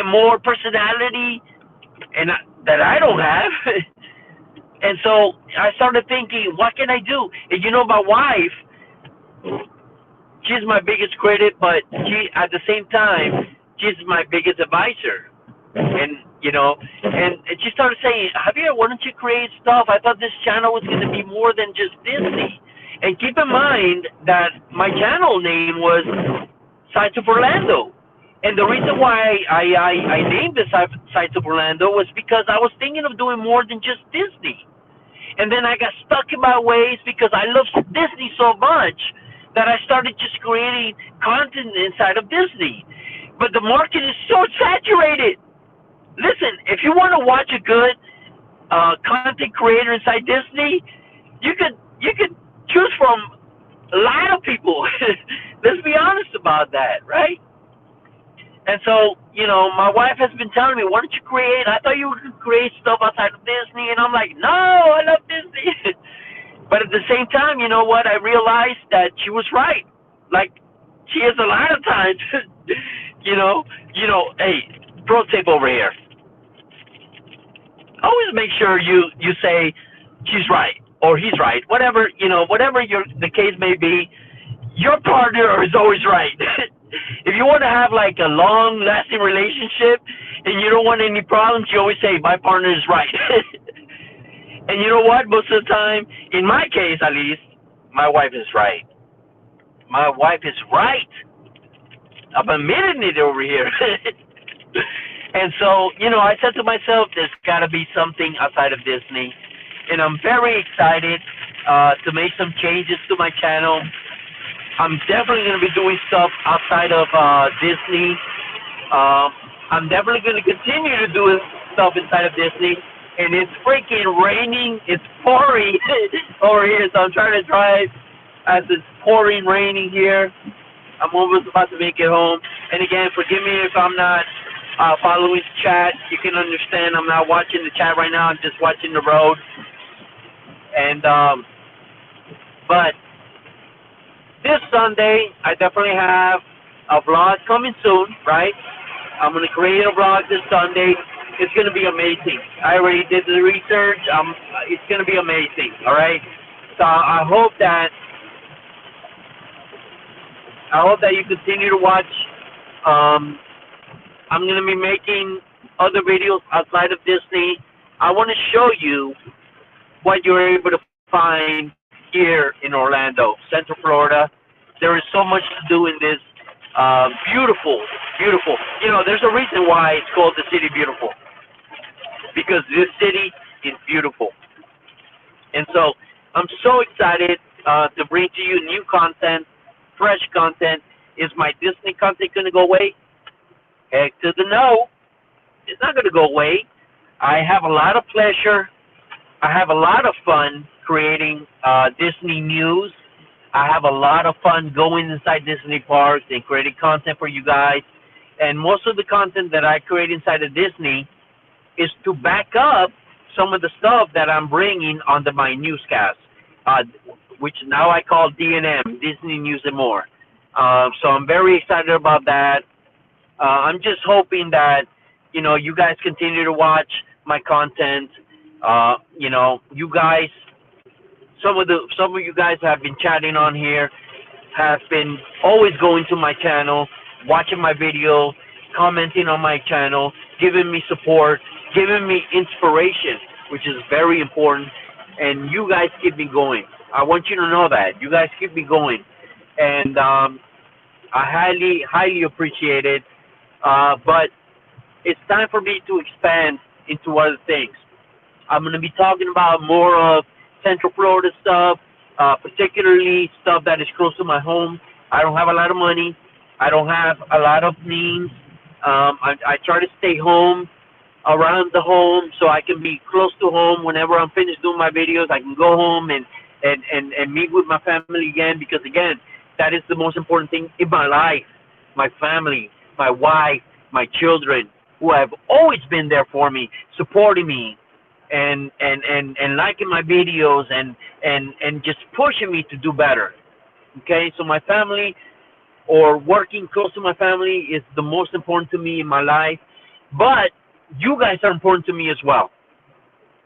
more personality that I don't have. And so I started thinking, what can I do? And my wife, she's my biggest critic, but at the same time, she's my biggest advisor. And she started saying, Javier, why don't you create stuff? I thought this channel was going to be more than just Disney. And keep in mind that my channel name was Sights of Orlando. And the reason why I named the Sights of Orlando was because I was thinking of doing more than just Disney. And then I got stuck in my ways because I love Disney so much that I started just creating content inside of Disney. But the market is so saturated. Listen, if you want to watch a good content creator inside Disney, you could choose from a lot of people. Let's be honest about that, right? And so, my wife has been telling me, why don't you create? I thought you could create stuff outside of Disney. And I'm like, no, I love Disney. But at the same time, you know what? I realized that she was right. Like, she is a lot of times. Hey, pro tip over here. Always make sure you say she's right or he's right. Whatever the case may be, your partner is always right. If you want to have like a long-lasting relationship and you don't want any problems, you always say, my partner is right. And you know what? Most of the time, in my case at least, my wife is right. My wife is right. I'm admitting it over here. And so, I said to myself, there's got to be something outside of Disney. And I'm very excited to make some changes to my channel. I'm definitely going to be doing stuff outside of Disney. I'm definitely going to continue to do stuff inside of Disney. And it's freaking raining. It's pouring over here. So I'm trying to drive as it's pouring, raining here. I'm almost about to make it home. And again, forgive me if I'm not following the chat. You can understand I'm not watching the chat right now. I'm just watching the road. And but this Sunday, I definitely have a vlog coming soon, right? I'm going to create a vlog this Sunday. It's going to be amazing. I already did the research. It's going to be amazing, all right? So I hope that you continue to watch. I'm going to be making other videos outside of Disney. I want to show you what you're able to find here in Orlando, Central Florida. There is so much to do in this beautiful. There's a reason why it's called the City Beautiful, because this city is beautiful. And so I'm so excited to bring to you new content, fresh content. Is my Disney content going to go away? Heck to the no. It's not going to go away. I have a lot of pleasure. I have a lot of fun creating Disney news. I have a lot of fun going inside Disney parks and creating content for you guys. And most of the content that I create inside of Disney is to back up some of the stuff that I'm bringing onto my newscast, which now I call DNM, Disney News and More. So I'm very excited about that. I'm just hoping that, you guys continue to watch my content. You guys, some of you guys have been chatting on here, have been always going to my channel, watching my video, commenting on my channel, giving me support, giving me inspiration, which is very important. And you guys keep me going. I want you to know that. You guys keep me going. And I highly appreciate it. But it's time for me to expand into other things. I'm going to be talking about more of Central Florida stuff, particularly stuff that is close to my home. I don't have a lot of money. I don't have a lot of means. I try to stay home, around the home, so I can be close to home. Whenever I'm finished doing my videos, I can go home and meet with my family again, because again, that is the most important thing in my life. My family, my wife, my children, who have always been there for me, supporting me, and liking my videos, and just pushing me to do better. Okay, so my family, or working close to my family, is the most important to me in my life. But you guys are important to me as well.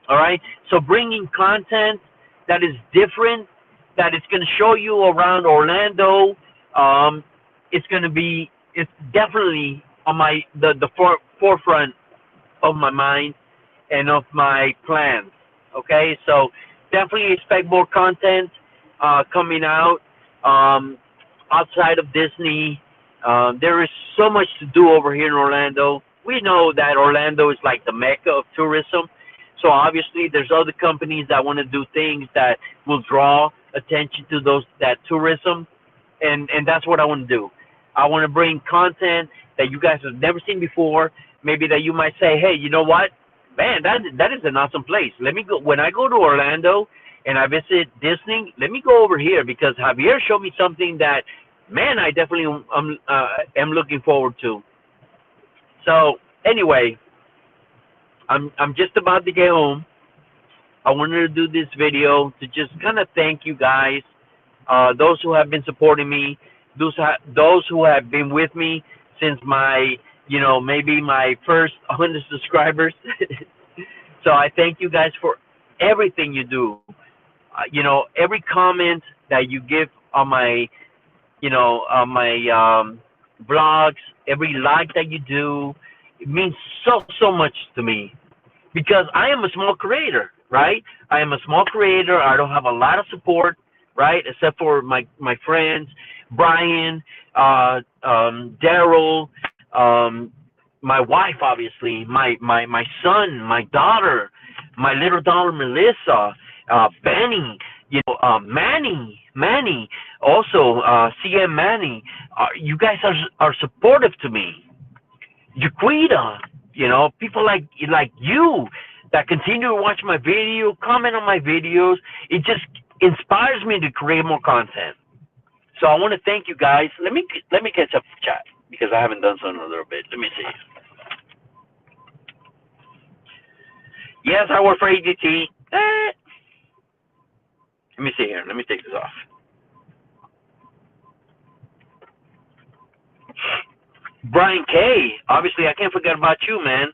All right, so bringing content that is different, that is going to show you around Orlando, um, it's definitely on the forefront of my mind and of my plans. Okay, so definitely expect more content coming out, um, outside of Disney. There is so much to do over here in Orlando. We know that Orlando is like the mecca of tourism. So obviously, there's other companies that want to do things that will draw attention to those that tourism, and that's what I want to do. I want to bring content that you guys have never seen before. Maybe that you might say, hey, you know what, man, that is an awesome place. Let me go when I go to Orlando and I visit Disney. Let me go over here because Javier showed me something that, man, I definitely am looking forward to. So anyway, I'm just about to get home. I wanted to do this video to just kind of thank you guys, those who have been supporting me, those who have been with me since my, maybe my first 100 subscribers. So I thank you guys for everything you do. Every comment that you give on my, on my vlogs, every like that you do, it means so much to me, because I am a small creator, right? I am a small creator. I don't have a lot of support, right? Except for my friends, Brian, Daryl, um, my wife, obviously, my son, my daughter, my little daughter Melissa, Benny, Manny, also CM Manny. You guys are supportive to me. Jaquita, people like you that continue to watch my video, comment on my videos. It just inspires me to create more content. So I want to thank you guys. Let me catch up the chat because I haven't done so in a little bit. Let me see. Yes, I work for ADT. Let me see here. Let me take this off. Brian K. Obviously, I can't forget about you, man.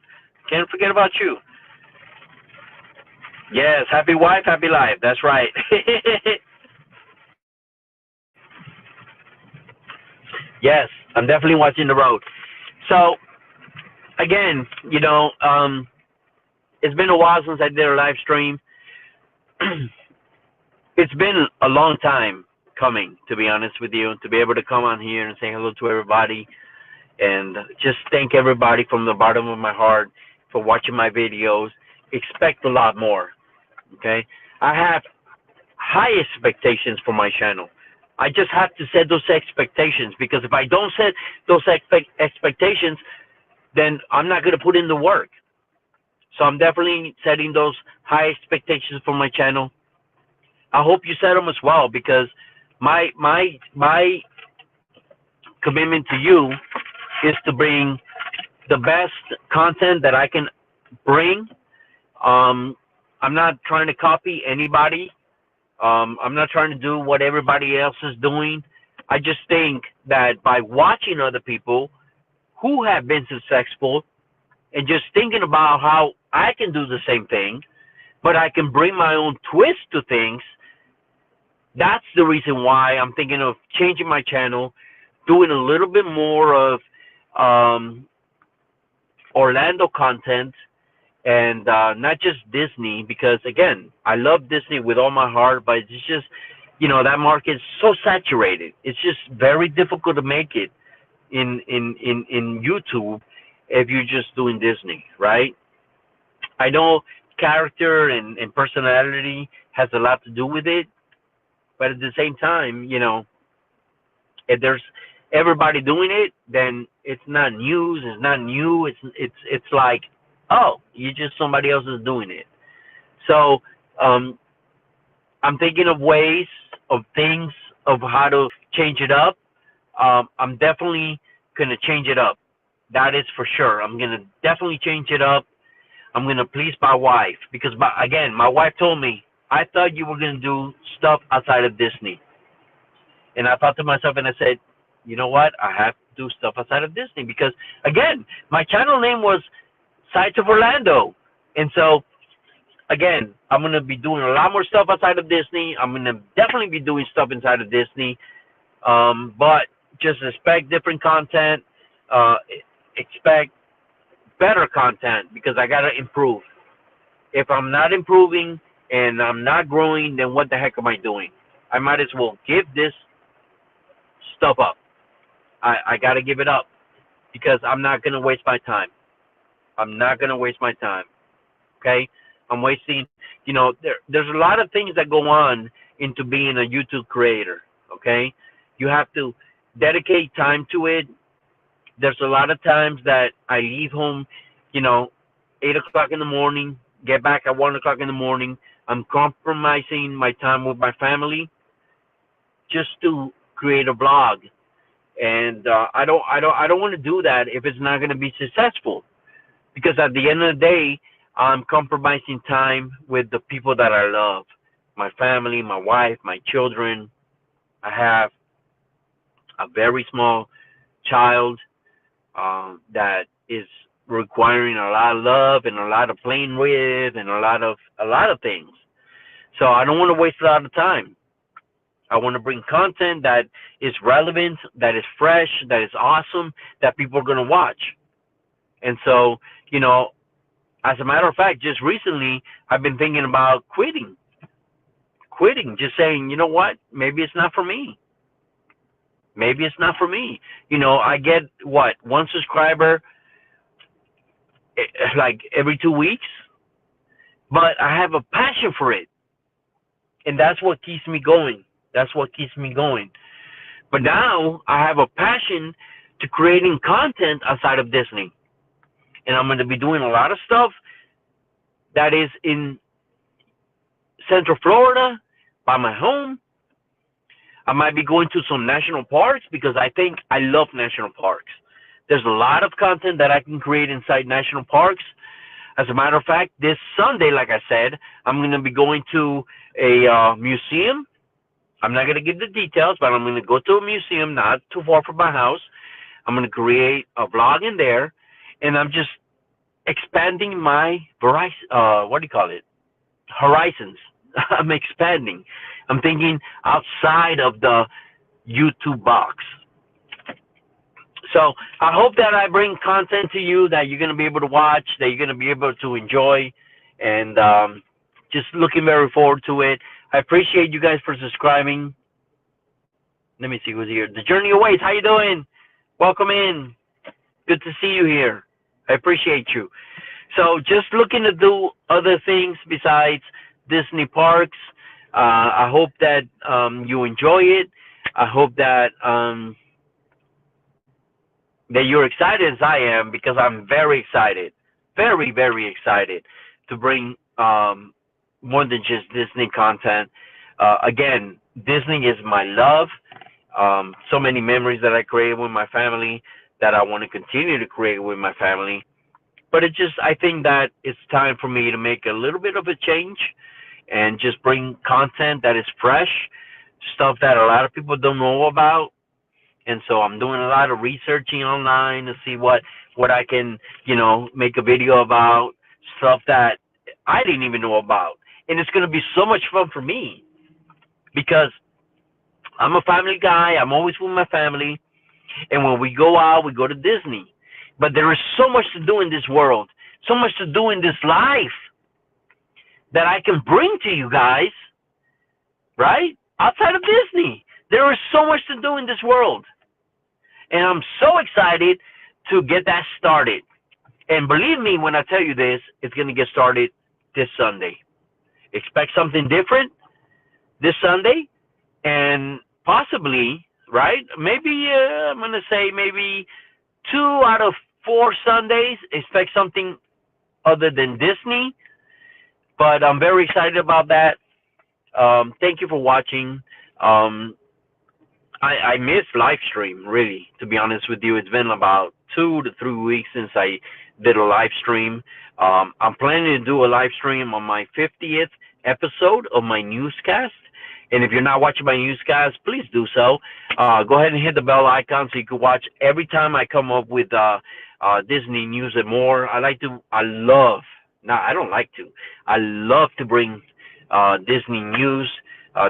Can't forget about you. Yes, happy wife, happy life. That's right. Yes, I'm definitely watching the road. So, again, it's been a while since I did a live stream. It's been a long time coming, to be honest with you, to be able to come on here and say hello to everybody and just thank everybody from the bottom of my heart for watching my videos. Expect a lot more, okay? I have high expectations for my channel. I just have to set those expectations, because if I don't set those expectations, then I'm not going to put in the work. So I'm definitely setting those high expectations for my channel. I hope you set them as well, because my commitment to you is to bring the best content that I can bring. I'm not trying to copy anybody. I'm not trying to do what everybody else is doing. I just think that by watching other people who have been successful and just thinking about how I can do the same thing, but I can bring my own twist to things, that's the reason why I'm thinking of changing my channel, doing a little bit more of Orlando content, and not just Disney, because again, I love Disney with all my heart, but it's just, that market is so saturated. It's just very difficult to make it in YouTube if you're just doing Disney, right? I know character and personality has a lot to do with it, but at the same time, if there's everybody doing it, then it's not news. It's not new. It's like, oh, you just somebody else is doing it. So um, I'm thinking of ways, of things, of how to change it up. I'm definitely gonna change it up. That is for sure. I'm gonna definitely change it up. I'm gonna please my wife because, again, my wife told me, I thought you were gonna do stuff outside of Disney. And I thought to myself, and I said, you know what? I have to do stuff outside of Disney because, again, my channel name was Sights of Orlando. And so, again, I'm going to be doing a lot more stuff outside of Disney. I'm going to definitely be doing stuff inside of Disney. But just expect different content. Expect better content because I got to improve. If I'm not improving and I'm not growing, then what the heck am I doing? I might as well give this stuff up. I got to give it up because I'm not going to waste my time. I'm not going to waste my time. Okay? I'm wasting, there's a lot of things that go on into being a YouTube creator. Okay? You have to dedicate time to it. There's a lot of times that I leave home, 8 o'clock in the morning, get back at 1 o'clock in the morning. I'm compromising my time with my family just to create a vlog. And I don't want to do that if it's not going to be successful, because at the end of the day, I'm compromising time with the people that I love, my family, my wife, my children. I have a very small child that is requiring a lot of love and a lot of playing with and a lot of things. So I don't want to waste a lot of time. I want to bring content that is relevant, that is fresh, that is awesome, that people are going to watch. And so, as a matter of fact, just recently, I've been thinking about quitting, just saying, you know what, maybe it's not for me. Maybe it's not for me. I get, one subscriber like every 2 weeks, but I have a passion for it. And that's what keeps me going. That's what keeps me going. But now I have a passion to creating content outside of Disney. And I'm going to be doing a lot of stuff that is in Central Florida, by my home. I might be going to some national parks because I love national parks. There's a lot of content that I can create inside national parks. As a matter of fact, this Sunday, like I said, I'm going to be going to a museum. I'm not going to give the details, but I'm going to go to a museum not too far from my house. I'm going to create a vlog in there, and I'm just expanding my horizons. I'm expanding. I'm thinking outside of the YouTube box. So I hope that I bring content to you that you're going to be able to watch, that you're going to be able to enjoy, and just looking very forward to it. I appreciate you guys for subscribing. Let me see who's here. The Journey Awaits. How you doing? Welcome in. Good to see you here. I appreciate you. So just looking to do other things besides Disney parks. I hope that you enjoy it. I hope that that you're excited as I am, because I'm very excited, very, very excited to bring more than just Disney content. Again, Disney is my love. So many memories that I created with my family that I want to continue to create with my family. But I think that it's time for me to make a little bit of a change and just bring content that is fresh, stuff that a lot of people don't know about. And so I'm doing a lot of researching online to see what I can, make a video about, stuff that I didn't even know about. And it's going to be so much fun for me because I'm a family guy. I'm always with my family. And when we go out, we go to Disney. But there is so much to do in this world so much to do in this life that I can bring to you guys, right? Outside of Disney. There is so much to do in this world. And I'm so excited to get that started. And believe me when I tell you this, it's going to get started this Sunday. Expect something different this Sunday, and possibly, right? Maybe, I'm going to say maybe 2 out of 4 Sundays, expect something other than Disney. But I'm very excited about that. Thank you for watching. I miss live stream, really, to be honest with you. It's been about 2 to 3 weeks since I did a live stream. I'm planning to do a live stream on my 50th episode of my newscast. And if you're not watching my newscast, please do so. Go ahead and hit the bell icon so you can watch every time I come up with Disney news and more. I love to bring Disney news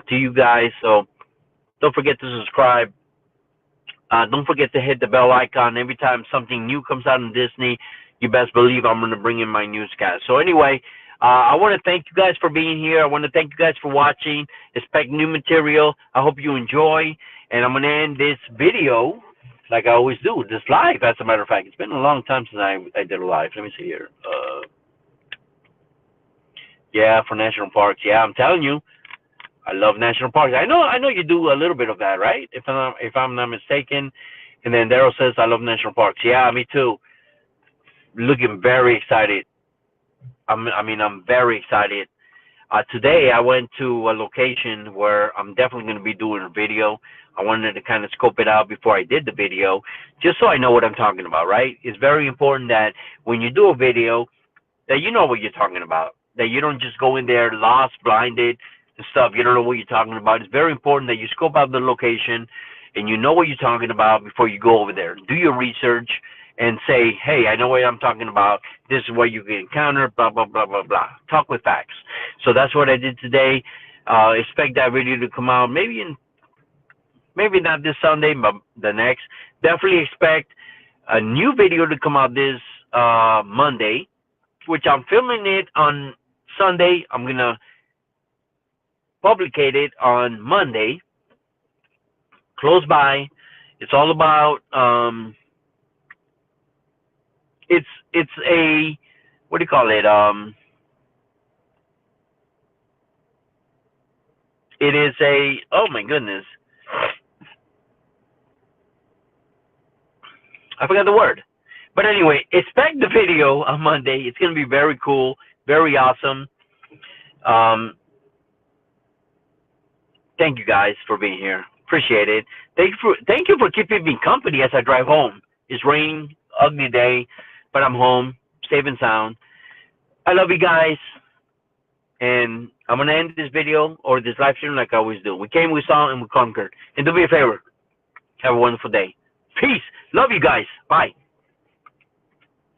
to you guys. So don't forget to subscribe. Don't forget to hit the bell icon. Every time something new comes out in Disney, you best believe I'm going to bring in my newscast. So anyway, I want to thank you guys for being here. I want to thank you guys for watching. Expect new material. I hope you enjoy. And I'm going to end this video like I always do, this live, as a matter of fact. It's been a long time since I did a live. Let me see here. Yeah, for national parks. Yeah, I'm telling you, I love national parks. I know you do a little bit of that, right? If I'm not mistaken. And then Daryl says, I love national parks. Yeah, me too. Looking very excited. I'm very excited. Today I went to a location where I'm definitely going to be doing a video. I wanted to kind of scope it out before I did the video, just so I know what I'm talking about, right? It's very important that when you do a video, that you know what you're talking about, that you don't just go in there lost, blinded, and stuff. You don't know what you're talking about. It's very important that you scope out the location and you know what you're talking about before you go over there. Do your research and say, hey, I know what I'm talking about. This is what you can encounter, blah, blah, blah, blah, blah. Talk with facts. So that's what I did today. Expect that video to come out maybe not this Sunday, but the next. Definitely expect a new video to come out this Monday, which I'm filming it on Sunday. I'm going to publicate it on Monday. Close by. It's all about... It's a, what do you call it? It is a, oh my goodness, I forgot the word. But anyway, expect the video on Monday. It's going to be very cool, very awesome. Thank you guys for being here. Appreciate it. Thank you for keeping me company as I drive home. It's raining, ugly day, but I'm home, safe and sound. I love you guys. And I'm going to end this video or this live stream like I always do. We came, we saw, and we conquered. And do me a favor. Have a wonderful day. Peace. Love you guys. Bye.